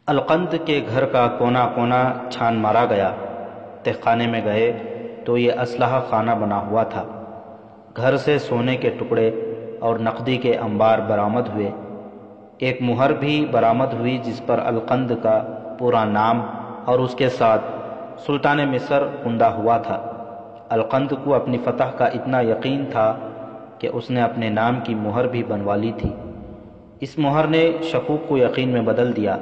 القند کے گھر کا کونا کونا چھان مارا گیا۔ تہخانے میں گئے تو یہ اسلحہ خانہ بنا ہوا تھا۔ گھر سے سونے کے ٹکڑے اور نقدی کے انبار برآمد ہوئے۔ ایک مہر بھی برآمد ہوئی جس پر القند کا پورا نام اور اس کے ساتھ سلطان مصر کندہ ہوا تھا۔ القند کو اپنی فتح کا اتنا یقین تھا کہ اس نے اپنے نام کی مہر بھی بنوا لی تھی۔ اس مہر نے شکوک کو یقین میں بدل دیا۔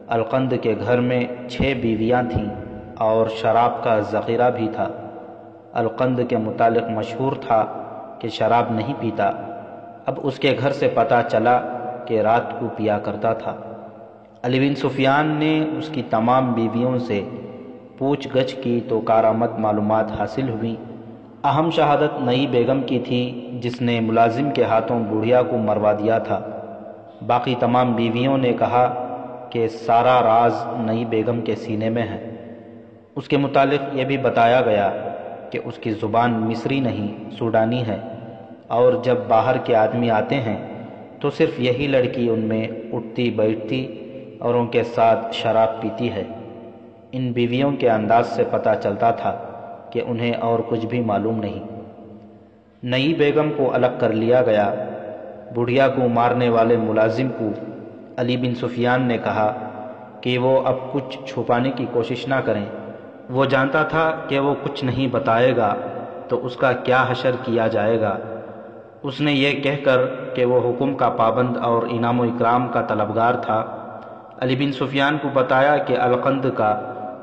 القند کے گھر میں 6 بیویاں تھیں اور شراب کا ذخیرہ بھی تھا۔ القند کے متعلق مشہور تھا کہ شراب نہیں پیتا۔ اب اس کے گھر سے پتہ چلا کہ رات کو پیا کرتا تھا۔ علی بن سفیان نے اس کی تمام بیویوں سے پوچھ گچھ کی تو کارآمد معلومات حاصل ہوئیں۔ اہم شہادت نئی بیگم کی تھی جس نے ملازم کے ہاتھوں بوڑھیا کو مروا دیا تھا۔ باقی تمام بیویوں نے کہا کہ سارا راز نئی بیگم کے سینے میں ہے۔ اس کے متعلق یہ بھی بتایا گیا کہ اس کی زبان مصری نہیں سوڈانی ہے، اور جب باہر کے آدمی آتے ہیں تو صرف یہی لڑکی ان میں اٹھتی بیٹھتی اور ان کے ساتھ شراب پیتی ہے۔ ان بیویوں کے انداز سے پتہ چلتا تھا کہ انہیں اور کچھ بھی معلوم نہیں۔ نئی بیگم کو الگ کر لیا گیا۔ بڑھیا کو مارنے والے ملازم کو علی بن سفیان نے کہا کہ وہ اب کچھ چھپانے کی کوشش نہ کریں۔ وہ جانتا تھا کہ وہ کچھ نہیں بتائے گا تو اس کا کیا حشر کیا جائے گا۔ اس نے یہ کہہ کر کہ وہ حکم کا پابند اور انعام و اکرام کا طلبگار تھا، علی بن سفیان کو بتایا کہ القند کا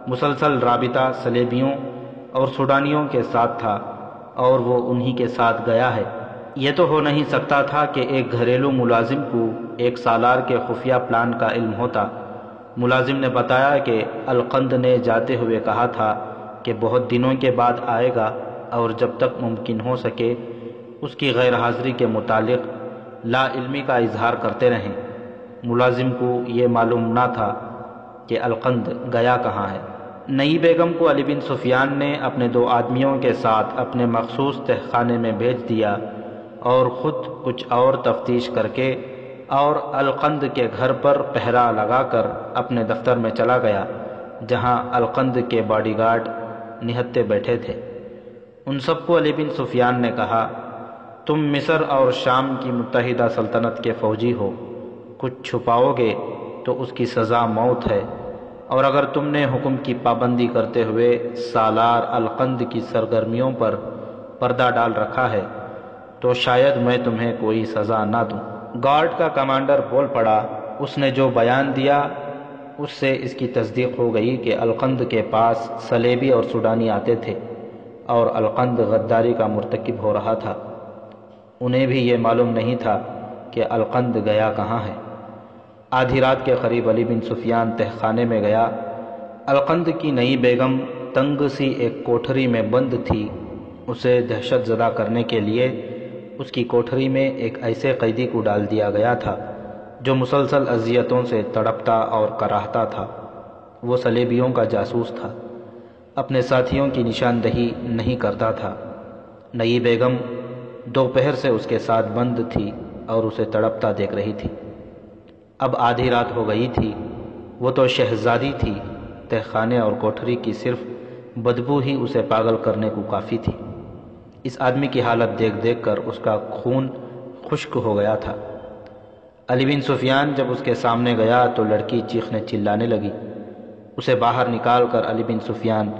مسلسل رابطہ صلیبیوں اور سوڈانیوں کے ساتھ تھا اور وہ انہی کے ساتھ گیا ہے۔ یہ تو ہو نہیں سکتا تھا کہ ایک گھریلو ملازم کو ایک سالار کے خفیہ پلان کا علم ہوتا۔ ملازم نے بتایا کہ القند نے جاتے ہوئے کہا تھا کہ بہت دنوں کے بعد آئے گا اور جب تک ممکن ہو سکے اس کی غیر حاضری کے متعلق لا علمی کا اظہار کرتے رہیں۔ ملازم کو یہ معلوم نہ تھا کہ القند گیا کہاں ہے۔ نئی بیگم کو علی بن سفیان نے اپنے 2 آدمیوں کے ساتھ اپنے مخصوص تہخانے میں بھیج دیا اور خود کچھ اور تفتیش کر کے اور القند کے گھر پر پہرا لگا کر اپنے دفتر میں چلا گیا جہاں القند کے باڈی گارڈ نہتے بیٹھے تھے۔ ان سب کو علی بن سفیان نے کہا، تم مصر اور شام کی متحدہ سلطنت کے فوجی ہو، کچھ چھپاؤ گے تو اس کی سزا موت ہے، اور اگر تم نے حکم کی پابندی کرتے ہوئے سالار القند کی سرگرمیوں پر پردہ ڈال رکھا ہے تو شاید میں تمہیں کوئی سزا نہ دوں۔ گارڈ کا کمانڈر بول پڑا، اس نے جو بیان دیا اس سے اس کی تصدیق ہو گئی کہ القند کے پاس صلیبی اور سوڈانی آتے تھے اور القند غداری کا مرتکب ہو رہا تھا۔ انہیں بھی یہ معلوم نہیں تھا کہ القند گیا کہاں ہے۔ آدھی رات کے قریب علی بن سفیان تہخانے میں گیا۔ القند کی نئی بیگم تنگ سی ایک کوٹھری میں بند تھی۔ اسے دہشت زدہ کرنے کے لیے اس کی کوٹھری میں ایک ایسے قیدی کو ڈال دیا گیا تھا جو مسلسل اذیتوں سے تڑپتا اور کراہتا تھا۔ وہ صلیبیوں کا جاسوس تھا، اپنے ساتھیوں کی نشاندہی نہیں کرتا تھا۔ نئی بیگم دوپہر سے اس کے ساتھ بند تھی اور اسے تڑپتا دیکھ رہی تھی۔ اب آدھی رات ہو گئی تھی۔ وہ تو شہزادی تھی، تہخانے اور کوٹھری کی صرف بدبو ہی اسے پاگل کرنے کو کافی تھی۔ اس آدمی کی حالت دیکھ دیکھ کر اس کا خون خشک ہو گیا تھا۔ علی بن سفیان جب اس کے سامنے گیا تو لڑکی چیخنے چلانے لگی۔ اسے باہر نکال کر علی بن سفیان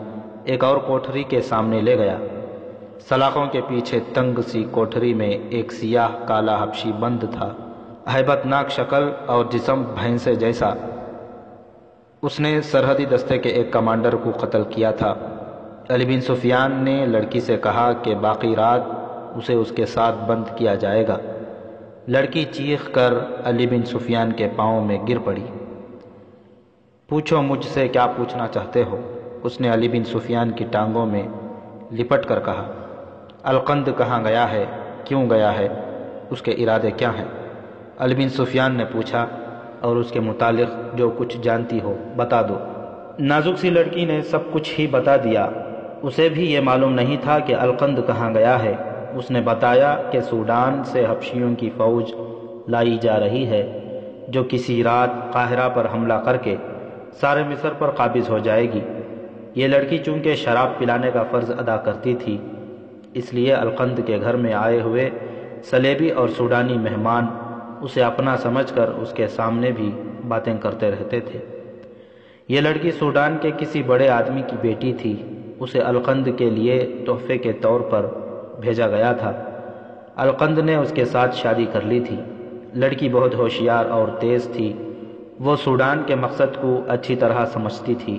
ایک اور کوٹھری کے سامنے لے گیا۔ سلاخوں کے پیچھے تنگ سی کوٹھری میں ایک سیاہ کالا حبشی بند تھا، ہیبت ناک شکل اور جسم بھینسے جیسا۔ اس نے سرحدی دستے کے ایک کمانڈر کو قتل کیا تھا۔ علی بن سفیان نے لڑکی سے کہا کہ باقی رات اسے اس کے ساتھ بند کیا جائے گا۔ لڑکی چیخ کر علی بن سفیان کے پاؤں میں گر پڑی۔ پوچھو مجھ سے کیا پوچھنا چاہتے ہو، اس نے علی بن سفیان کی ٹانگوں میں لپٹ کر کہا۔ القند کہاں گیا ہے، کیوں گیا ہے، اس کے ارادے کیا ہیں؟ علی بن سفیان نے پوچھا، اور اس کے متعلق جو کچھ جانتی ہو بتا دو۔ نازک سی لڑکی نے سب کچھ ہی بتا دیا۔ اسے بھی یہ معلوم نہیں تھا کہ القند کہاں گیا ہے۔ اس نے بتایا کہ سوڈان سے حبشیوں کی فوج لائی جا رہی ہے جو کسی رات قاہرہ پر حملہ کر کے سارے مصر پر قابض ہو جائے گی۔ یہ لڑکی چونکہ شراب پلانے کا فرض ادا کرتی تھی، اس لیے القند کے گھر میں آئے ہوئے صلیبی اور سوڈانی مہمان اسے اپنا سمجھ کر اس کے سامنے بھی باتیں کرتے رہتے تھے۔ یہ لڑکی سوڈان کے کسی بڑے آدمی کی بیٹی تھی۔ اسے القند کے لیے تحفے کے طور پر بھیجا گیا تھا۔ القند نے اس کے ساتھ شادی کر لی تھی۔ لڑکی بہت ہوشیار اور تیز تھی۔ وہ سوڈان کے مقصد کو اچھی طرح سمجھتی تھی۔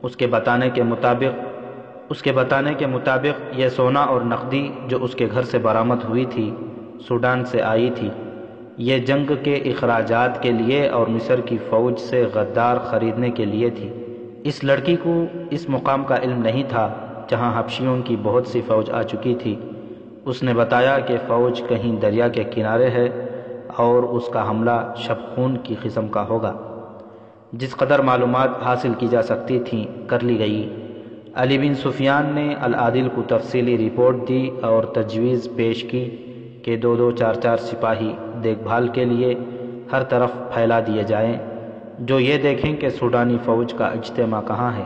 اس کے بتانے کے مطابق یہ سونا اور نقدی جو اس کے گھر سے برآمد ہوئی تھی سوڈان سے آئی تھی۔ یہ جنگ کے اخراجات کے لیے اور مصر کی فوج سے غدار خریدنے کے لیے تھی۔ اس لڑکی کو اس مقام کا علم نہیں تھا جہاں حبشیوں کی بہت سی فوج آ چکی تھی۔ اس نے بتایا کہ فوج کہیں دریا کے کنارے ہے اور اس کا حملہ شب خون کی قسم کا ہوگا۔ جس قدر معلومات حاصل کی جا سکتی تھیں کر لی گئی۔ علی بن سفیان نے العادل کو تفصیلی رپورٹ دی اور تجویز پیش کی کہ 2-2 4-4 سپاہی دیکھ بھال کے لیے ہر طرف پھیلا دیے جائیں، جو یہ دیکھیں کہ سوڈانی فوج کا اجتماع کہاں ہے،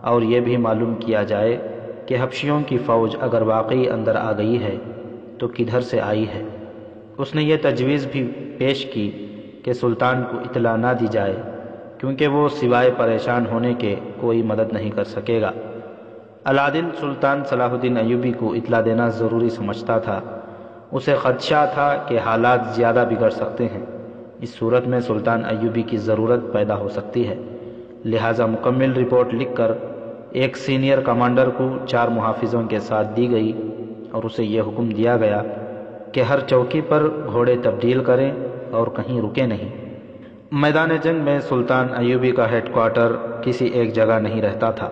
اور یہ بھی معلوم کیا جائے کہ حبشیوں کی فوج اگر واقعی اندر آ گئی ہے تو کدھر سے آئی ہے۔ اس نے یہ تجویز بھی پیش کی کہ سلطان کو اطلاع نہ دی جائے، کیونکہ وہ سوائے پریشان ہونے کے کوئی مدد نہیں کر سکے گا۔ العادل سلطان صلاح الدین ایوبی کو اطلاع دینا ضروری سمجھتا تھا۔ اسے خدشہ تھا کہ حالات زیادہ بگڑ سکتے ہیں۔ اس صورت میں سلطان ایوبی کی ضرورت پیدا ہو سکتی ہے، لہٰذا مکمل رپورٹ لکھ کر ایک سینئر کمانڈر کو 4 محافظوں کے ساتھ دی گئی اور اسے یہ حکم دیا گیا کہ ہر چوکی پر گھوڑے تبدیل کریں اور کہیں رکے نہیں۔ میدان جنگ میں سلطان ایوبی کا ہیڈ کوارٹر کسی ایک جگہ نہیں رہتا تھا۔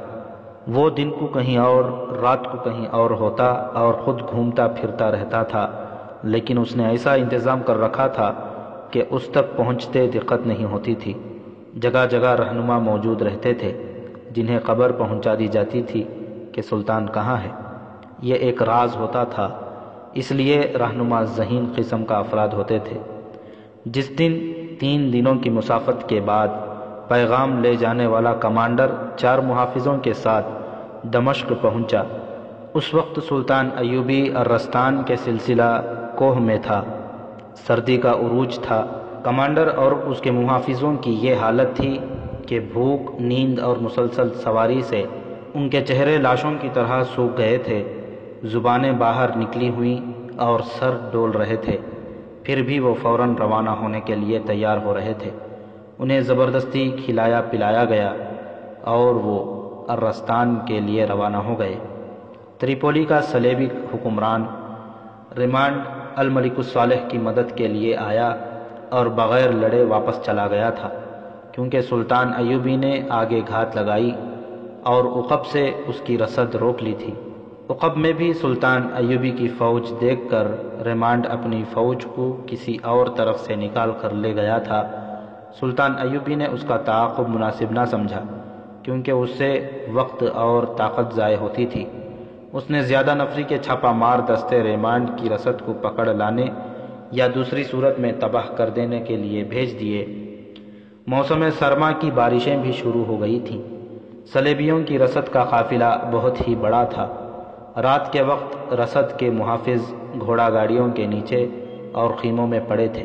وہ دن کو کہیں اور، رات کو کہیں اور ہوتا اور خود گھومتا پھرتا رہتا تھا، لیکن اس نے ایسا انتظام کر رکھا تھا کہ اس تک پہنچتے دقت نہیں ہوتی تھی۔ جگہ جگہ رہنما موجود رہتے تھے جنہیں خبر پہنچا دی جاتی تھی کہ سلطان کہاں ہے۔ یہ ایک راز ہوتا تھا، اس لیے رہنما ذہین قسم کا افراد ہوتے تھے۔ جس دن 3 دنوں کی مسافت کے بعد پیغام لے جانے والا کمانڈر 4 محافظوں کے ساتھ دمشق پہنچا، اس وقت سلطان ایوبی الرستان کے سلسلہ کوہ میں تھا۔ سردی کا عروج تھا۔ کمانڈر اور اس کے محافظوں کی یہ حالت تھی کہ بھوک، نیند اور مسلسل سواری سے ان کے چہرے لاشوں کی طرح سوکھ گئے تھے۔ زبانیں باہر نکلی ہوئیں اور سر ڈول رہے تھے، پھر بھی وہ فوراً روانہ ہونے کے لیے تیار ہو رہے تھے۔ انہیں زبردستی کھلایا پلایا گیا اور وہ الرستان کے لیے روانہ ہو گئے۔ تریپولی کا صلیبی حکمران ریمانڈ الملک الصالح کی مدد کے لیے آیا اور بغیر لڑے واپس چلا گیا تھا، کیونکہ سلطان ایوبی نے آگے گھات لگائی اور عقب سے اس کی رسد روک لی تھی۔ عقب میں بھی سلطان ایوبی کی فوج دیکھ کر ریمانڈ اپنی فوج کو کسی اور طرف سے نکال کر لے گیا تھا۔ سلطان ایوبی نے اس کا تعاقب مناسب نہ سمجھا، کیونکہ اس سے وقت اور طاقت ضائع ہوتی تھی۔ اس نے زیادہ نفری کے چھاپہ مار دستے ریمانڈ کی رسد کو پکڑ لانے یا دوسری صورت میں تباہ کر دینے کے لیے بھیج دیے۔ موسم سرما کی بارشیں بھی شروع ہو گئی تھیں۔ صلیبیوں کی رسد کا قافلہ بہت ہی بڑا تھا۔ رات کے وقت رسد کے محافظ گھوڑا گاڑیوں کے نیچے اور خیموں میں پڑے تھے۔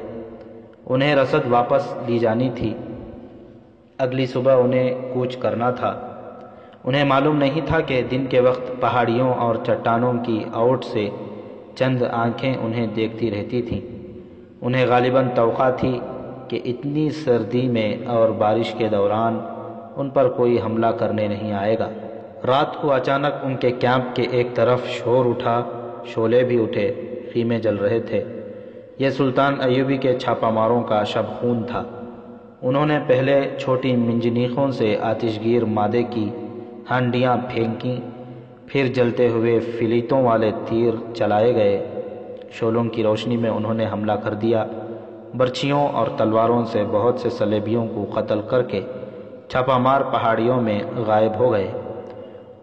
انہیں رسد واپس لی جانی تھی۔ اگلی صبح انہیں کوچ کرنا تھا۔ انہیں معلوم نہیں تھا کہ دن کے وقت پہاڑیوں اور چٹانوں کی اوٹ سے چند آنکھیں انہیں دیکھتی رہتی تھیں۔ انہیں غالباً توقع تھی کہ اتنی سردی میں اور بارش کے دوران ان پر کوئی حملہ کرنے نہیں آئے گا۔ رات کو اچانک ان کے کیمپ کے ایک طرف شور اٹھا، شعلے بھی اٹھے، خیمے جل رہے تھے۔ یہ سلطان ایوبی کے چھاپہ ماروں کا شب خون تھا۔ انہوں نے پہلے چھوٹی منجنیقوں سے آتش گیر مادے کی ہانڈیاں پھینکیں، پھر جلتے ہوئے فلیتوں والے تیر چلائے گئے۔ شعلوں کی روشنی میں انہوں نے حملہ کر دیا۔ برچھیوں اور تلواروں سے بہت سے صلیبیوں کو قتل کر کے چھاپہ مار پہاڑیوں میں غائب ہو گئے۔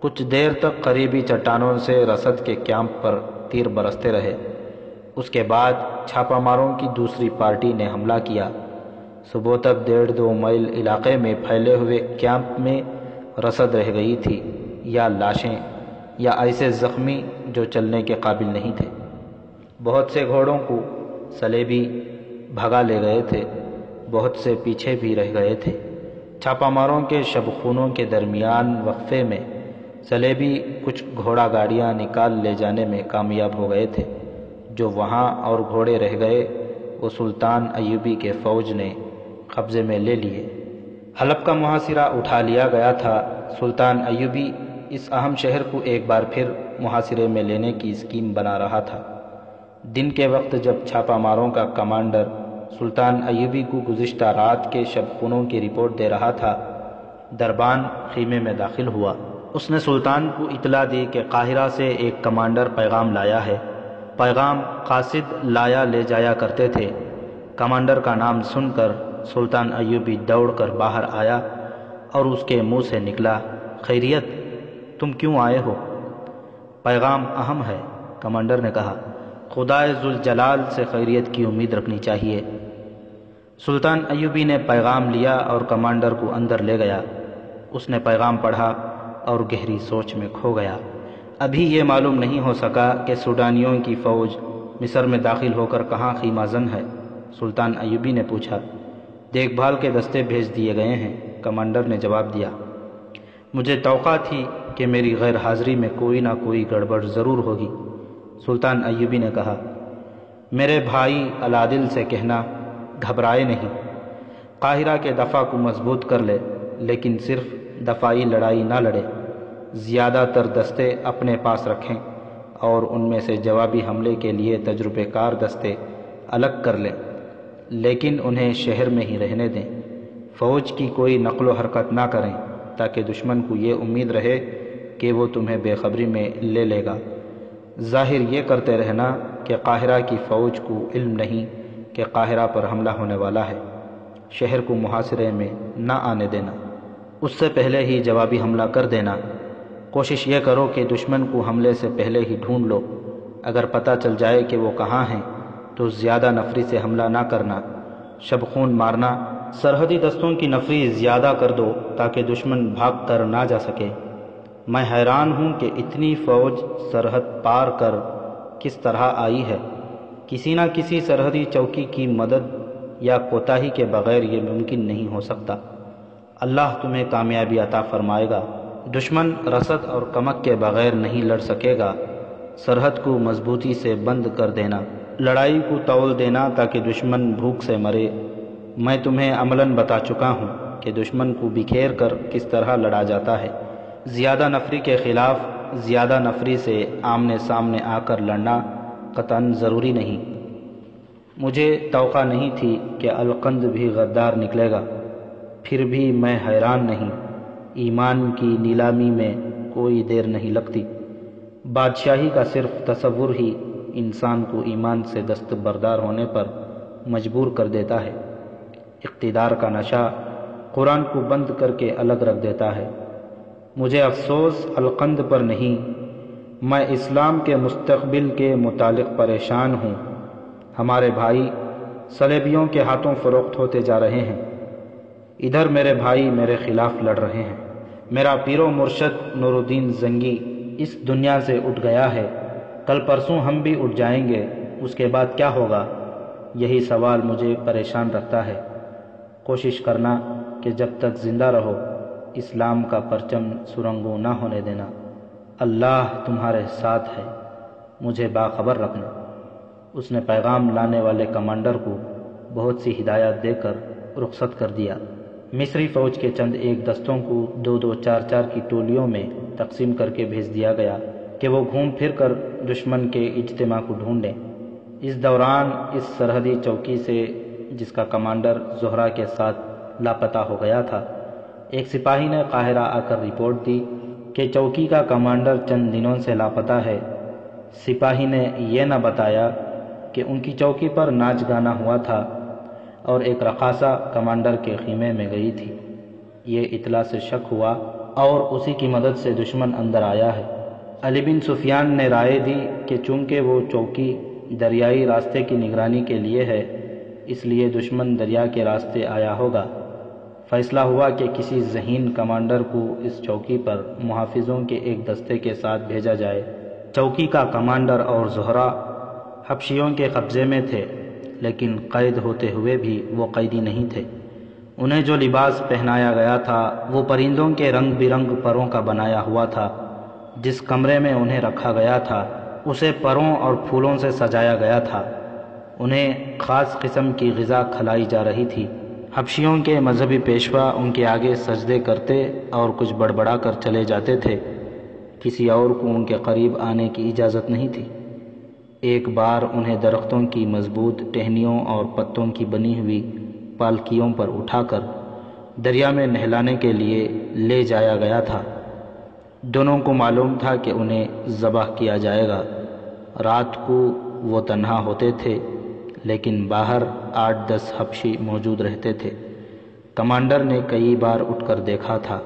کچھ دیر تک قریبی چٹانوں سے رسد کے کیمپ پر تیر برستے رہے۔ اس کے بعد چھاپہ ماروں کی دوسری پارٹی نے حملہ کیا۔ صبح تک 1.5-2 میل علاقے میں پھیلے ہوئے کیمپ میں رسد رہ گئی تھی، یا لاشیں یا ایسے زخمی جو چلنے کے قابل نہیں تھے۔ بہت سے گھوڑوں کو صلیبی بھگا لے گئے تھے، بہت سے پیچھے بھی رہ گئے تھے۔ چھاپہ ماروں کے شب خونوں کے درمیان وقفے میں صلیبی کچھ گھوڑا گاڑیاں نکال لے جانے میں کامیاب ہو گئے تھے۔ جو وہاں اور گھوڑے رہ گئے وہ سلطان ایوبی کے فوج نے قبضے میں لے لیے۔ حلب کا محاصرہ اٹھا لیا گیا تھا۔ سلطان ایوبی اس اہم شہر کو ایک بار پھر محاصرے میں لینے کی اسکیم بنا رہا تھا۔ دن کے وقت جب چھاپہ ماروں کا کمانڈر سلطان ایوبی کو گزشتہ رات کے شب خونوں کی رپورٹ دے رہا تھا، دربان خیمے میں داخل ہوا۔ اس نے سلطان کو اطلاع دی کہ قاہرہ سے ایک کمانڈر پیغام لایا ہے۔ پیغام قاصد لایا لے جایا کرتے تھے۔ کمانڈر کا نام سن کر سلطان ایوبی دوڑ کر باہر آیا اور اس کے منہ سے نکلا، خیریت، تم کیوں آئے ہو؟ پیغام اہم ہے، کمانڈر نے کہا، خدائے ذوالجلال سے خیریت کی امید رکھنی چاہیے۔ سلطان ایوبی نے پیغام لیا اور کمانڈر کو اندر لے گیا۔ اس نے پیغام پڑھا اور گہری سوچ میں کھو گیا۔ ابھی یہ معلوم نہیں ہو سکا کہ سوڈانیوں کی فوج مصر میں داخل ہو کر کہاں خیمہ زن ہے۔ سلطان ایوبی نے پوچھا۔ دیکھ بھال کے دستے بھیج دیے گئے ہیں، کمانڈر نے جواب دیا۔ مجھے توقع تھی کہ میری غیر حاضری میں کوئی نہ کوئی گڑبڑ ضرور ہوگی۔ سلطان ایوبی نے کہا، میرے بھائی العادل سے کہنا گھبرائے نہیں، قاہرہ کے دفاع کو مضبوط کر لے، لیکن صرف دفاعی لڑائی نہ لڑے۔ زیادہ تر دستے اپنے پاس رکھیں اور ان میں سے جوابی حملے کے لیے تجربے کار دستے الگ کر لیں، لیکن انہیں شہر میں ہی رہنے دیں۔ فوج کی کوئی نقل و حرکت نہ کریں تاکہ دشمن کو یہ امید رہے کہ وہ تمہیں بے خبری میں لے لے گا۔ ظاہر یہ کرتے رہنا کہ قاہرہ کی فوج کو علم نہیں کہ قاہرہ پر حملہ ہونے والا ہے۔ شہر کو محاصرے میں نہ آنے دینا، اس سے پہلے ہی جوابی حملہ کر دینا۔ کوشش یہ کرو کہ دشمن کو حملے سے پہلے ہی ڈھونڈ لو۔ اگر پتہ چل جائے کہ وہ کہاں ہیں تو زیادہ نفری سے حملہ نہ کرنا، شب خون مارنا۔ سرحدی دستوں کی نفری زیادہ کر دو تاکہ دشمن بھاگ کر نہ جا سکے۔ میں حیران ہوں کہ اتنی فوج سرحد پار کر کس طرح آئی ہے۔ کسی نہ کسی سرحدی چوکی کی مدد یا کوتاہی کے بغیر یہ ممکن نہیں ہو سکتا۔ اللہ تمہیں کامیابی عطا فرمائے گا۔ دشمن رسد اور کمک کے بغیر نہیں لڑ سکے گا۔ سرحد کو مضبوطی سے بند کر دینا، لڑائی کو تول دینا تاکہ دشمن بھوک سے مرے۔ میں تمہیں عملاً بتا چکا ہوں کہ دشمن کو بکھیر کر کس طرح لڑا جاتا ہے۔ زیادہ نفری کے خلاف زیادہ نفری سے آمنے سامنے آ کر لڑنا قطعاً ضروری نہیں۔ مجھے توقع نہیں تھی کہ القند بھی غدار نکلے گا، پھر بھی میں حیران نہیں۔ ایمان کی نیلامی میں کوئی دیر نہیں لگتی۔ بادشاہی کا صرف تصور ہی انسان کو ایمان سے دستبردار ہونے پر مجبور کر دیتا ہے۔ اقتدار کا نشہ قرآن کو بند کر کے الگ رکھ دیتا ہے۔ مجھے افسوس القند پر نہیں، میں اسلام کے مستقبل کے متعلق پریشان ہوں۔ ہمارے بھائی صلیبیوں کے ہاتھوں فروخت ہوتے جا رہے ہیں۔ ادھر میرے بھائی میرے خلاف لڑ رہے ہیں۔ میرا پیر و مرشد نور الدین زنگی اس دنیا سے اٹھ گیا ہے، کل پرسوں ہم بھی اٹھ جائیں گے، اس کے بعد کیا ہوگا؟ یہی سوال مجھے پریشان رکھتا ہے۔ کوشش کرنا کہ جب تک زندہ رہو اسلام کا پرچم سرنگوں نہ ہونے دینا۔ اللہ تمہارے ساتھ ہے، مجھے باخبر رکھنا۔ اس نے پیغام لانے والے کمانڈر کو بہت سی ہدایات دے کر رخصت کر دیا۔ مصری فوج کے چند ایک دستوں کو 2-2 4-4 کی ٹولیوں میں تقسیم کر کے بھیج دیا گیا کہ وہ گھوم پھر کر دشمن کے اجتماع کو ڈھونڈیں۔ اس دوران اس سرحدی چوکی سے جس کا کمانڈر زہرہ کے ساتھ لاپتہ ہو گیا تھا، ایک سپاہی نے قاہرہ آ کر رپورٹ دی کہ چوکی کا کمانڈر چند دنوں سے لاپتہ ہے۔ سپاہی نے یہ نہ بتایا کہ ان کی چوکی پر ناچ گانا ہوا تھا اور ایک رقاصہ کمانڈر کے خیمے میں گئی تھی۔ یہ اطلاع سے شک ہوا اور اسی کی مدد سے دشمن اندر آیا ہے۔ علی بن سفیان نے رائے دی کہ چونکہ وہ چوکی دریائی راستے کی نگرانی کے لیے ہے، اس لیے دشمن دریا کے راستے آیا ہوگا۔ فیصلہ ہوا کہ کسی ذہین کمانڈر کو اس چوکی پر محافظوں کے ایک دستے کے ساتھ بھیجا جائے۔ چوکی کا کمانڈر اور زہرہ حبشیوں کے قبضے میں تھے، لیکن قید ہوتے ہوئے بھی وہ قیدی نہیں تھے۔ انہیں جو لباس پہنایا گیا تھا وہ پرندوں کے رنگ برنگ پروں کا بنایا ہوا تھا۔ جس کمرے میں انہیں رکھا گیا تھا اسے پروں اور پھولوں سے سجایا گیا تھا۔ انہیں خاص قسم کی غذا کھلائی جا رہی تھی۔ حبشیوں کے مذہبی پیشوا ان کے آگے سجدے کرتے اور کچھ بڑبڑا کر چلے جاتے تھے۔ کسی اور کو ان کے قریب آنے کی اجازت نہیں تھی۔ ایک بار انہیں درختوں کی مضبوط ٹہنیوں اور پتوں کی بنی ہوئی پالکیوں پر اٹھا کر دریا میں نہلانے کے لیے لے جایا گیا تھا۔ دونوں کو معلوم تھا کہ انہیں ذبح کیا جائے گا۔ رات کو وہ تنہا ہوتے تھے، لیکن باہر 8-10 حبشی موجود رہتے تھے۔ کمانڈر نے کئی بار اٹھ کر دیکھا تھا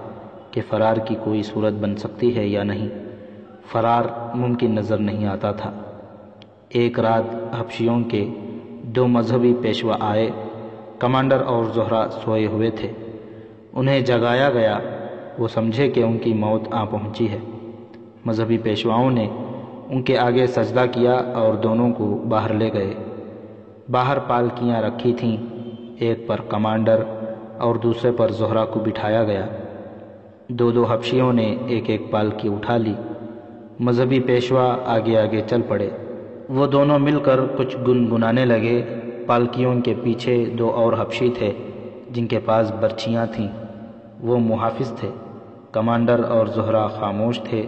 کہ فرار کی کوئی صورت بن سکتی ہے یا نہیں۔ فرار ممکن نظر نہیں آتا تھا۔ ایک رات حبشیوں کے 2 مذہبی پیشوا آئے۔ کمانڈر اور زہرہ سوئے ہوئے تھے۔ انہیں جگایا گیا۔ وہ سمجھے کہ ان کی موت آ پہنچی ہے۔ مذہبی پیشواؤں نے ان کے آگے سجدہ کیا اور دونوں کو باہر لے گئے۔ باہر پالکیاں رکھی تھیں، ایک پر کمانڈر اور دوسرے پر زہرہ کو بٹھایا گیا۔ 2 حبشیوں نے ایک ایک پالکی اٹھا لی۔ مذہبی پیشوا آگے آگے چل پڑے۔ وہ دونوں مل کر کچھ گنگنانے لگے۔ پالکیوں کے پیچھے 2 اور حبشی تھے جن کے پاس برچھیاں تھیں۔ وہ محافظ تھے۔ کمانڈر اور زہرہ خاموش تھے۔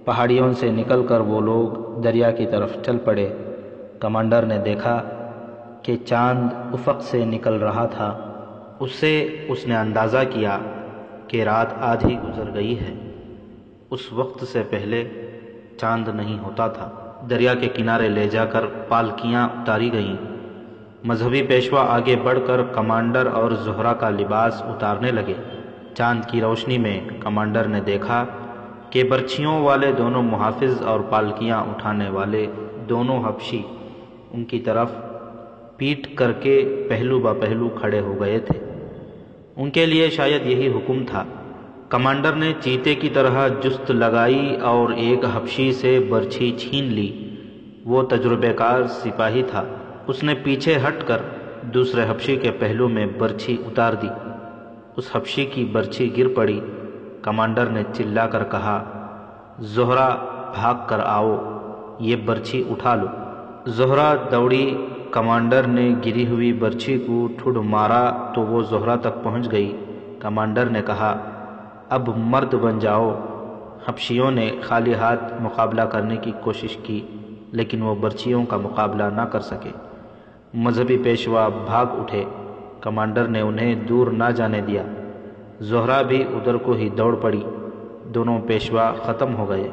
پہاڑیوں سے نکل کر وہ لوگ دریا کی طرف چل پڑے۔ کمانڈر نے دیکھا کہ چاند افق سے نکل رہا تھا۔ اس سے اس نے اندازہ کیا کہ رات آدھی گزر گئی ہے۔ اس وقت سے پہلے چاند نہیں ہوتا تھا۔ دریا کے کنارے لے جا کر پالکیاں اتاری گئیں۔ مذہبی پیشوا آگے بڑھ کر کمانڈر اور زہرہ کا لباس اتارنے لگے۔ چاند کی روشنی میں کمانڈر نے دیکھا کہ برچھیوں والے دونوں محافظ اور پالکیاں اٹھانے والے دونوں حبشی ان کی طرف پیٹ کر کے پہلو با پہلو کھڑے ہو گئے تھے۔ ان کے لیے شاید یہی حکم تھا۔ کمانڈر نے چیتے کی طرح جست لگائی اور ایک حبشی سے برچھی چھین لی۔ وہ تجربہ کار سپاہی تھا۔ اس نے پیچھے ہٹ کر دوسرے حبشی کے پہلو میں برچھی اتار دی۔ اس حبشی کی برچھی گر پڑی۔ کمانڈر نے چلا کر کہا، زہرہ بھاگ کر آؤ، یہ برچھی اٹھا لو۔ زہرہ دوڑی۔ کمانڈر نے گری ہوئی برچھی کو ٹھوڈ مارا تو وہ زہرہ تک پہنچ گئی۔ کمانڈر نے کہا، اب مرد بن جاؤ۔ حبشیوں نے خالی ہاتھ مقابلہ کرنے کی کوشش کی، لیکن وہ برچھیوں کا مقابلہ نہ کر سکے۔ مذہبی پیشوا بھاگ اٹھے۔ کمانڈر نے انہیں دور نہ جانے دیا۔ زہرہ بھی ادھر کو ہی دوڑ پڑی۔ دونوں پیشوا ختم ہو گئے۔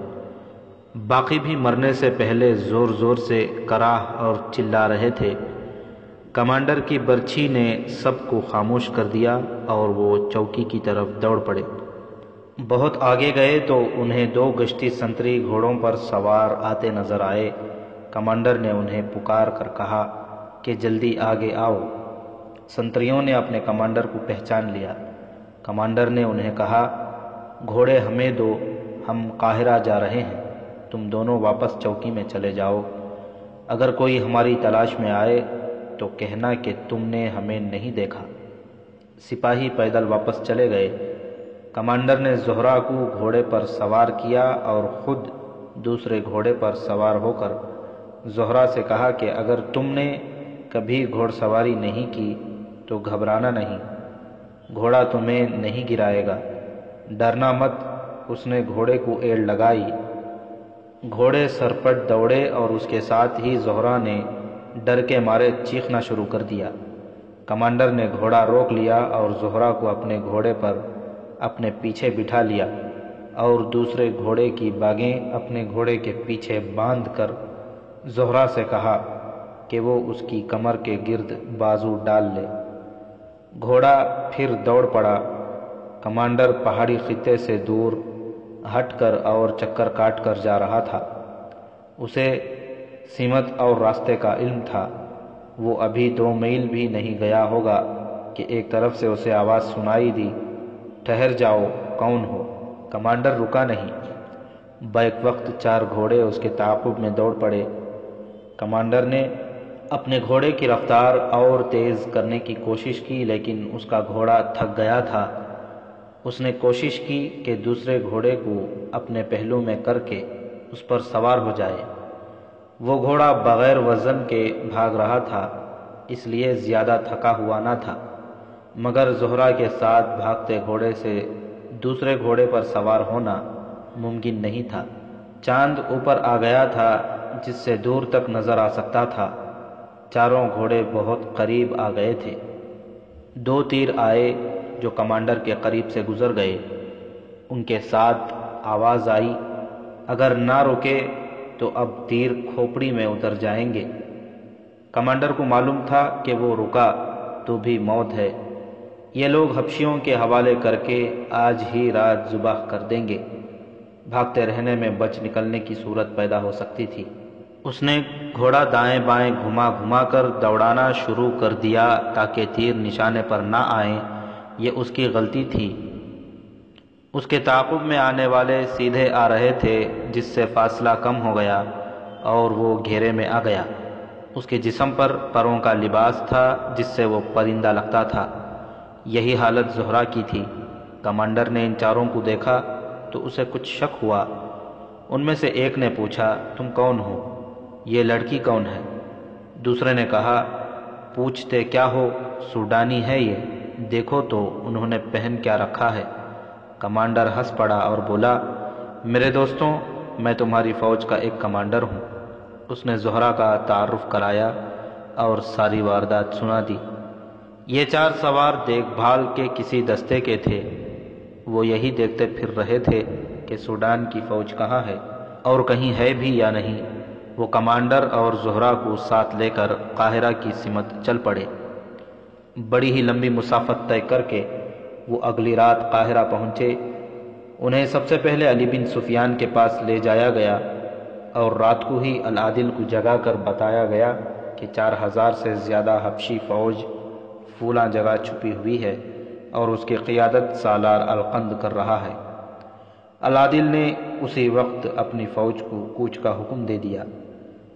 باقی بھی مرنے سے پہلے زور زور سے کراہ اور چلا رہے تھے۔ کمانڈر کی برچھی نے سب کو خاموش کر دیا اور وہ چوکی کی طرف دوڑ پڑے۔ بہت آگے گئے تو انہیں 2 گشتی سنتری گھوڑوں پر سوار آتے نظر آئے۔ کمانڈر نے انہیں پکار کر کہا کہ جلدی آگے آؤ۔ سنتریوں نے اپنے کمانڈر کو پہچان لیا۔ کمانڈر نے انہیں کہا، گھوڑے ہمیں دو، ہم قاہرہ جا رہے ہیں، تم دونوں واپس چوکی میں چلے جاؤ۔ اگر کوئی ہماری تلاش میں آئے تو کہنا کہ تم نے ہمیں نہیں دیکھا۔ سپاہی پیدل واپس چلے گئے۔ کمانڈر نے زہرہ کو گھوڑے پر سوار کیا اور خود دوسرے گھوڑے پر سوار ہو کر زہرہ سے کہا کہ اگر تم نے کبھی گھوڑ سواری نہیں کی تو گھبرانا نہیں، گھوڑا تمہیں نہیں گرائے گا، ڈرنا مت۔ اس نے گھوڑے کو ایڑ لگائی۔ گھوڑے سرپٹ دوڑے اور اس کے ساتھ ہی زہرہ نے ڈر کے مارے چیخنا شروع کر دیا۔ کمانڈر نے گھوڑا روک لیا اور زہرہ کو اپنے گھوڑے پر اپنے پیچھے بٹھا لیا اور دوسرے گھوڑے کی باگیں اپنے گھوڑے کے پیچھے باندھ کر زہرہ سے کہا کہ وہ اس کی کمر کے گرد بازو ڈال لے۔ گھوڑا پھر دوڑ پڑا۔ کمانڈر پہاڑی خطے سے دور ہٹ کر اور چکر کاٹ کر جا رہا تھا۔ اسے سمت اور راستے کا علم تھا۔ وہ ابھی 2 میل بھی نہیں گیا ہوگا کہ ایک طرف سے اسے آواز سنائی دی، ٹھہر جاؤ، کون ہو؟ کمانڈر رکا نہیں۔ بیک وقت 4 گھوڑے اس کے تعاقب میں دوڑ پڑے۔ کمانڈر نے اپنے گھوڑے کی رفتار اور تیز کرنے کی کوشش کی، لیکن اس کا گھوڑا تھک گیا تھا۔ اس نے کوشش کی کہ دوسرے گھوڑے کو اپنے پہلو میں کر کے اس پر سوار ہو جائے۔ وہ گھوڑا بغیر وزن کے بھاگ رہا تھا، اس لیے زیادہ تھکا ہوا نہ تھا، مگر زہرہ کے ساتھ بھاگتے گھوڑے سے دوسرے گھوڑے پر سوار ہونا ممکن نہیں تھا۔ چاند اوپر آ گیا تھا جس سے دور تک نظر آ سکتا تھا۔ چاروں گھوڑے بہت قریب آ گئے تھے۔ 2 تیر آئے جو کمانڈر کے قریب سے گزر گئے۔ ان کے ساتھ آواز آئی، اگر نہ رکے تو اب تیر کھوپڑی میں اتر جائیں گے۔ کمانڈر کو معلوم تھا کہ وہ رکا تو بھی موت ہے۔ یہ لوگ حبشیوں کے حوالے کر کے آج ہی رات ذبح کر دیں گے۔ بھاگتے رہنے میں بچ نکلنے کی صورت پیدا ہو سکتی تھی۔ اس نے گھوڑا دائیں بائیں گھما گھما کر دوڑانا شروع کر دیا تاکہ تیر نشانے پر نہ آئیں۔ یہ اس کی غلطی تھی۔ اس کے تعاقب میں آنے والے سیدھے آ رہے تھے، جس سے فاصلہ کم ہو گیا اور وہ گھیرے میں آ گیا۔ اس کے جسم پر پروں کا لباس تھا جس سے وہ پرندہ لگتا تھا۔ یہی حالت زہرہ کی تھی۔ کمانڈر نے ان چاروں کو دیکھا تو اسے کچھ شک ہوا۔ ان میں سے ایک نے پوچھا، تم کون ہو؟ یہ لڑکی کون ہے؟ دوسرے نے کہا، پوچھتے کیا ہو، سوڈانی ہے یہ، دیکھو تو انہوں نے پہن کیا رکھا ہے۔ کمانڈر ہنس پڑا اور بولا، میرے دوستوں، میں تمہاری فوج کا ایک کمانڈر ہوں۔ اس نے زہرہ کا تعارف کرایا اور ساری واردات سنا دی۔ یہ 4 سوار دیکھ بھال کے کسی دستے کے تھے۔ وہ یہی دیکھتے پھر رہے تھے کہ سوڈان کی فوج کہاں ہے اور کہیں ہے بھی یا نہیں۔ وہ کمانڈر اور زہرہ کو ساتھ لے کر قاہرہ کی سمت چل پڑے۔ بڑی ہی لمبی مسافت طے کر کے وہ اگلی رات قاہرہ پہنچے۔ انہیں سب سے پہلے علی بن سفیان کے پاس لے جایا گیا اور رات کو ہی العادل کو جگا کر بتایا گیا کہ 4000 سے زیادہ حبشی فوج فلاں جگہ چھپی ہوئی ہے اور اس کی قیادت سالار القند کر رہا ہے۔ العادل نے اسی وقت اپنی فوج کو کوچ کا حکم دے دیا۔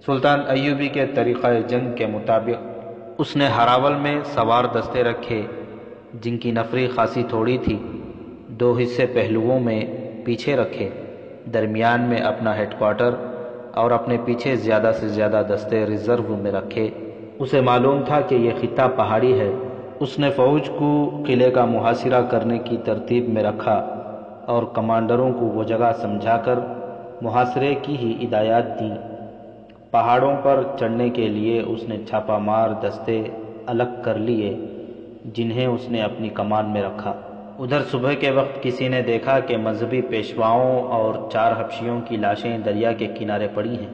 سلطان ایوبی کے طریقہ جنگ کے مطابق اس نے ہراول میں سوار دستے رکھے جن کی نفری خاصی تھوڑی تھی۔ 2 حصے پہلوؤں میں پیچھے رکھے، درمیان میں اپنا ہیڈ کوارٹر اور اپنے پیچھے زیادہ سے زیادہ دستے ریزرو میں رکھے۔ اسے معلوم تھا کہ یہ خطہ پہاڑی ہے۔ اس نے فوج کو قلعے کا محاصرہ کرنے کی ترتیب میں رکھا اور کمانڈروں کو وہ جگہ سمجھا کر محاصرے کی ہی ہدایات دیں۔ پہاڑوں پر چڑھنے کے لیے اس نے چھاپہ مار دستے الگ کر لیے جنہیں اس نے اپنی کمان میں رکھا۔ ادھر صبح کے وقت کسی نے دیکھا کہ مذہبی پیشواؤں اور 4 حبشیوں کی لاشیں دریا کے کنارے پڑی ہیں۔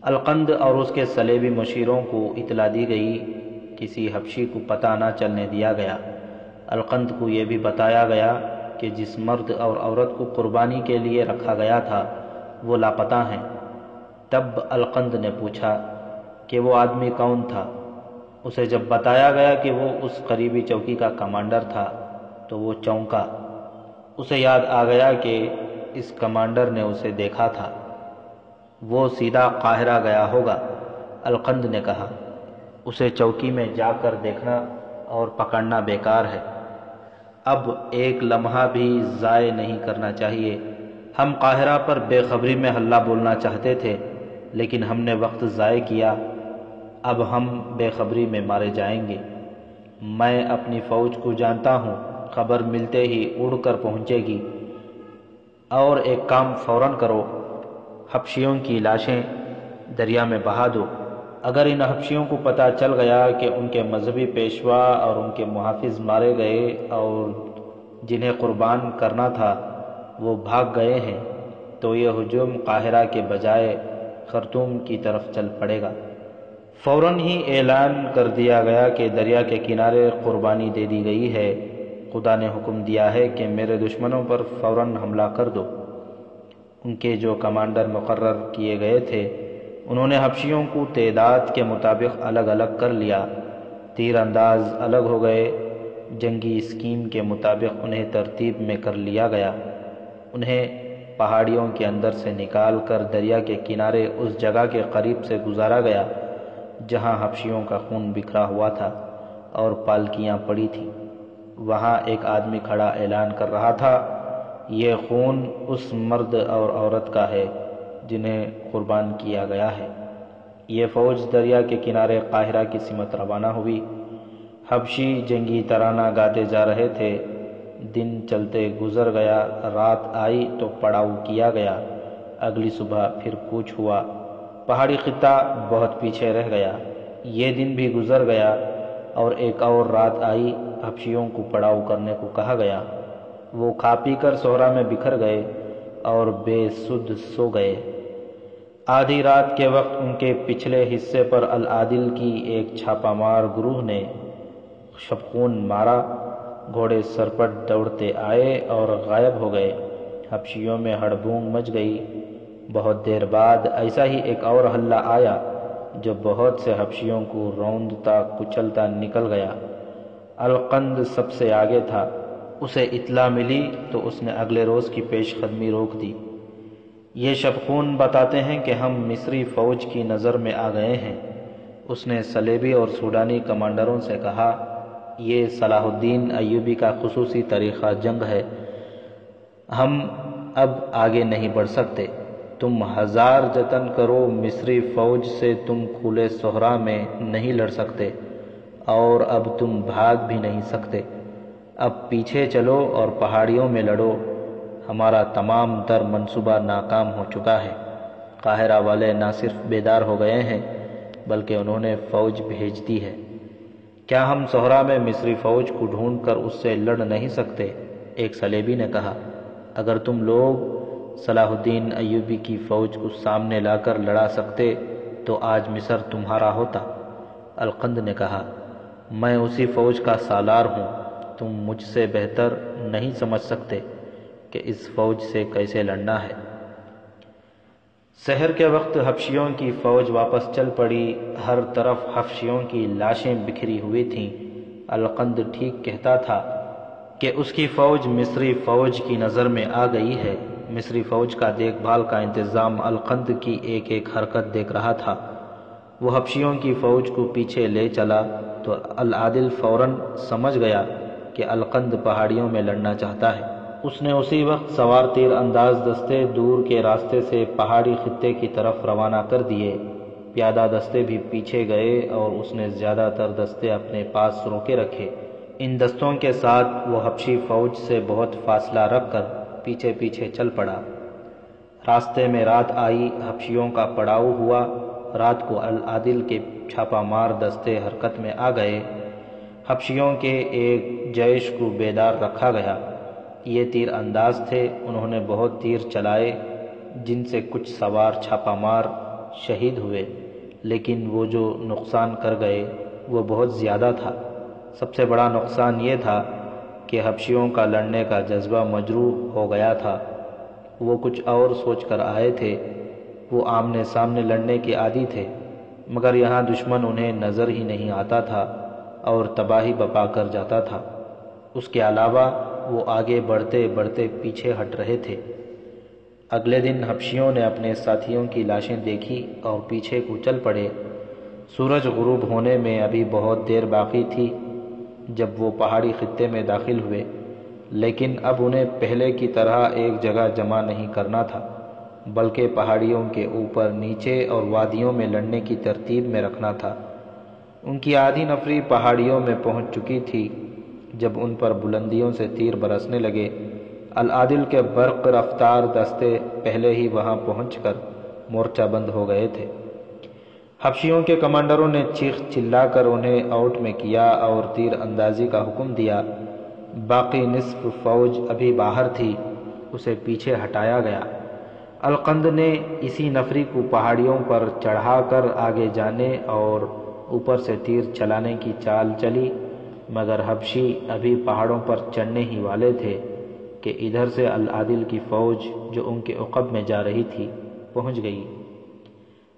القند اور اس کے صلیبی مشیروں کو اطلاع دی گئی۔ کسی حبشی کو پتہ نہ چلنے دیا گیا۔ القند کو یہ بھی بتایا گیا کہ جس مرد اور عورت کو قربانی کے لیے رکھا گیا تھا وہ لاپتہ ہیں۔ تب القند نے پوچھا کہ وہ آدمی کون تھا۔ اسے جب بتایا گیا کہ وہ اس قریبی چوکی کا کمانڈر تھا تو وہ چونکا۔ اسے یاد آ گیا کہ اس کمانڈر نے اسے دیکھا تھا۔ وہ سیدھا قاہرہ گیا ہوگا۔ القند نے کہا، اسے چوکی میں جا کر دیکھنا اور پکڑنا بیکار ہے۔ اب ایک لمحہ بھی ضائع نہیں کرنا چاہیے۔ ہم قاہرہ پر بے خبری میں حلہ بولنا چاہتے تھے لیکن ہم نے وقت ضائع کیا۔ اب ہم بے خبری میں مارے جائیں گے۔ میں اپنی فوج کو جانتا ہوں، خبر ملتے ہی اڑ کر پہنچے گی۔ اور ایک کام فوراً کرو، حبشیوں کی لاشیں دریا میں بہا دو۔ اگر ان حبشیوں کو پتہ چل گیا کہ ان کے مذہبی پیشوا اور ان کے محافظ مارے گئے اور جنہیں قربان کرنا تھا وہ بھاگ گئے ہیں تو یہ ہجوم قاہرہ کے بجائے خرطوم کی طرف چل پڑے گا۔ فوراً ہی اعلان کر دیا گیا کہ دریا کے کنارے قربانی دے دی گئی ہے۔ خدا نے حکم دیا ہے کہ میرے دشمنوں پر فوراً حملہ کر دو۔ ان کے جو کمانڈر مقرر کیے گئے تھے انہوں نے حبشیوں کو تعداد کے مطابق الگ الگ کر لیا، تیر انداز الگ ہو گئے، جنگی اسکیم کے مطابق انہیں ترتیب میں کر لیا گیا، انہیں پہاڑیوں کے اندر سے نکال کر دریا کے کنارے اس جگہ کے قریب سے گزارا گیا جہاں حبشیوں کا خون بکھرا ہوا تھا اور پالکیاں پڑی تھیں۔ وہاں ایک آدمی کھڑا اعلان کر رہا تھا، یہ خون اس مرد اور عورت کا ہے جنہیں قربان کیا گیا ہے۔ یہ فوج دریا کے کنارے قاہرہ کی سمت روانہ ہوئی۔ حبشی جنگی ترانہ گاتے جا رہے تھے۔ دن چلتے گزر گیا، رات آئی تو پڑاؤ کیا گیا، اگلی صبح پھر کوچ ہوا۔ پہاڑی خطہ بہت پیچھے رہ گیا۔ یہ دن بھی گزر گیا اور ایک اور رات آئی، حبشیوں کو پڑاؤ کرنے کو کہا گیا۔ وہ کھا پی کر صحرا میں بکھر گئے اور بے سدھ سو گئے۔ آدھی رات کے وقت ان کے پچھلے حصے پر العادل کی ایک چھاپہ مار گروہ نے شبخون مارا، گھوڑے سرپٹ دوڑتے آئے اور غائب ہو گئے۔ حبشیوں میں ہڑبونگ مچ گئی۔ بہت دیر بعد ایسا ہی ایک اور حلہ آیا جو بہت سے حبشیوں کو روندتا کچلتا نکل گیا۔ القند سب سے آگے تھا۔ اسے اطلاع ملی تو اس نے اگلے روز کی پیش قدمی روک دی۔ یہ شبخون بتاتے ہیں کہ ہم مصری فوج کی نظر میں آ گئے ہیں۔ اس نے صلیبی اور سوڈانی کمانڈروں سے کہا، یہ صلاح الدین ایوبی کا خصوصی طریقہ جنگ ہے، ہم اب آگے نہیں بڑھ سکتے، تم ہزار جتن کرو، مصری فوج سے تم کھلے صحرا میں نہیں لڑ سکتے اور اب تم بھاگ بھی نہیں سکتے، اب پیچھے چلو اور پہاڑیوں میں لڑو، ہمارا تمام تر منصوبہ ناکام ہو چکا ہے۔ قاہرہ والے نہ صرف بیدار ہو گئے ہیں بلکہ انہوں نے فوج بھیج دی ہے۔ کیا ہم صحرا میں مصری فوج کو ڈھونڈ کر اس سے لڑ نہیں سکتے؟ ایک صلیبی نے کہا، اگر تم لوگ صلاح الدین ایوبی کی فوج کو سامنے لا کر لڑا سکتے تو آج مصر تمہارا ہوتا۔ القند نے کہا، میں اسی فوج کا سالار ہوں، تم مجھ سے بہتر نہیں سمجھ سکتے کہ اس فوج سے کیسے لڑنا ہے۔ سحر کے وقت حبشیوں کی فوج واپس چل پڑی۔ ہر طرف حبشیوں کی لاشیں بکھری ہوئی تھیں۔ القند ٹھیک کہتا تھا کہ اس کی فوج مصری فوج کی نظر میں آ گئی ہے۔ مصری فوج کا دیکھ بھال کا انتظام القند کی ایک ایک حرکت دیکھ رہا تھا۔ وہ حبشیوں کی فوج کو پیچھے لے چلا تو العادل فوراً سمجھ گیا کہ القند پہاڑیوں میں لڑنا چاہتا ہے۔ اس نے اسی وقت سوار تیر انداز دستے دور کے راستے سے پہاڑی خطے کی طرف روانہ کر دیے۔ پیادہ دستے بھی پیچھے گئے اور اس نے زیادہ تر دستے اپنے پاس روکے رکھے۔ ان دستوں کے ساتھ وہ حبشی فوج سے بہت فاصلہ رکھ کر پیچھے پیچھے چل پڑا۔ راستے میں رات آئی، حبشیوں کا پڑاؤ ہوا۔ رات کو العادل کے چھاپہ مار دستے حرکت میں آ گئے۔ حبشیوں کے ایک جیش کو بیدار رکھا گیا۔ یہ تیر انداز تھے، انہوں نے بہت تیر چلائے جن سے کچھ سوار چھاپہ مار شہید ہوئے، لیکن وہ جو نقصان کر گئے وہ بہت زیادہ تھا۔ سب سے بڑا نقصان یہ تھا کہ حبشیوں کا لڑنے کا جذبہ مجروح ہو گیا تھا۔ وہ کچھ اور سوچ کر آئے تھے، وہ آمنے سامنے لڑنے کے عادی تھے، مگر یہاں دشمن انہیں نظر ہی نہیں آتا تھا اور تباہی بپا کر جاتا تھا۔ اس کے علاوہ وہ آگے بڑھتے بڑھتے پیچھے ہٹ رہے تھے۔ اگلے دن حبشیوں نے اپنے ساتھیوں کی لاشیں دیکھی اور پیچھے کو چل پڑے۔ سورج غروب ہونے میں ابھی بہت دیر باقی تھی جب وہ پہاڑی خطے میں داخل ہوئے، لیکن اب انہیں پہلے کی طرح ایک جگہ جمع نہیں کرنا تھا، بلکہ پہاڑیوں کے اوپر، نیچے اور وادیوں میں لڑنے کی ترتیب میں رکھنا تھا۔ ان کی آدھی نفری پہاڑیوں میں پہنچ چکی تھی جب ان پر بلندیوں سے تیر برسنے لگے۔ العادل کے برق رفتار دستے پہلے ہی وہاں پہنچ کر مورچہ بند ہو گئے تھے۔ حبشیوں کے کمانڈروں نے چیخ چلا کر انہیں آؤٹ میں کیا اور تیر اندازی کا حکم دیا۔ باقی نصف فوج ابھی باہر تھی، اسے پیچھے ہٹایا گیا۔ القند نے اسی نفری کو پہاڑیوں پر چڑھا کر آگے جانے اور اوپر سے تیر چلانے کی چال چلی، مگر حبشی ابھی پہاڑوں پر چڑھنے ہی والے تھے کہ ادھر سے العادل کی فوج جو ان کے عقب میں جا رہی تھی پہنچ گئی۔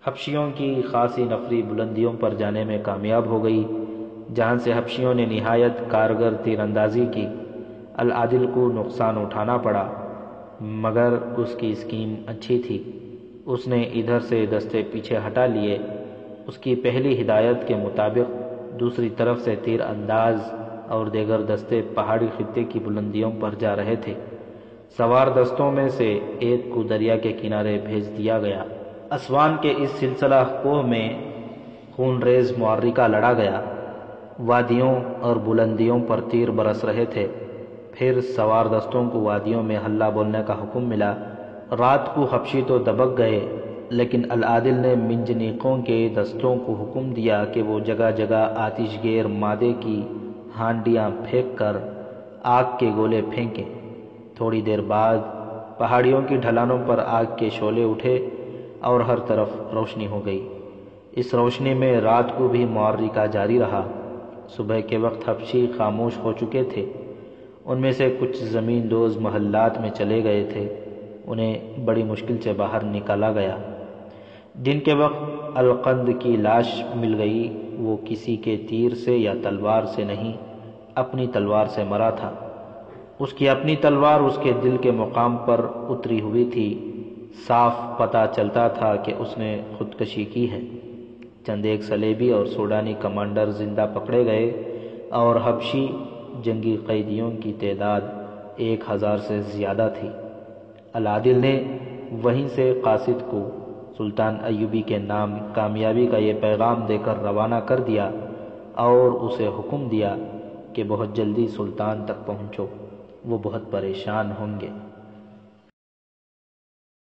حبشیوں کی خاصی نفری بلندیوں پر جانے میں کامیاب ہو گئی، جہاں سے حبشیوں نے نہایت کارگر تیر اندازی کی۔ العادل کو نقصان اٹھانا پڑا، مگر اس کی اسکیم اچھی تھی۔ اس نے ادھر سے دستے پیچھے ہٹا لیے۔ اس کی پہلی ہدایت کے مطابق دوسری طرف سے تیر انداز اور دیگر دستے پہاڑی خطے کی بلندیوں پر جا رہے تھے۔ سوار دستوں میں سے ایک کو دریا کے کنارے بھیج دیا گیا۔ اسوان کے اس سلسلہ کوہ میں خون ریز معرکہ لڑا گیا۔ وادیوں اور بلندیوں پر تیر برس رہے تھے۔ پھر سوار دستوں کو وادیوں میں ہلہ بولنے کا حکم ملا۔ رات کو حبشی تو دبک گئے، لیکن العادل نے منجنیقوں کے دستوں کو حکم دیا کہ وہ جگہ جگہ آتش گیر مادے کی ہانڈیاں پھینک کر آگ کے گولے پھینکیں۔ تھوڑی دیر بعد پہاڑیوں کی ڈھلانوں پر آگ کے شعلے اٹھے اور ہر طرف روشنی ہو گئی۔ اس روشنی میں رات کو بھی معرکہ جاری رہا۔ صبح کے وقت حبشی خاموش ہو چکے تھے۔ ان میں سے کچھ زمین دوز محلات میں چلے گئے تھے، انہیں بڑی مشکل سے باہر نکالا گیا۔ دن کے وقت القند کی لاش مل گئی۔ وہ کسی کے تیر سے یا تلوار سے نہیں، اپنی تلوار سے مرا تھا۔ اس کی اپنی تلوار اس کے دل کے مقام پر اتری ہوئی تھی۔ صاف پتہ چلتا تھا کہ اس نے خودکشی کی ہے۔ چند ایک صلیبی اور سوڈانی کمانڈر زندہ پکڑے گئے اور حبشی جنگی قیدیوں کی تعداد 1000 سے زیادہ تھی۔ العادل نے وہیں سے قاصد کو سلطان ایوبی کے نام کامیابی کا یہ پیغام دے کر روانہ کر دیا اور اسے حکم دیا کہ بہت جلدی سلطان تک پہنچو، وہ بہت پریشان ہوں گے۔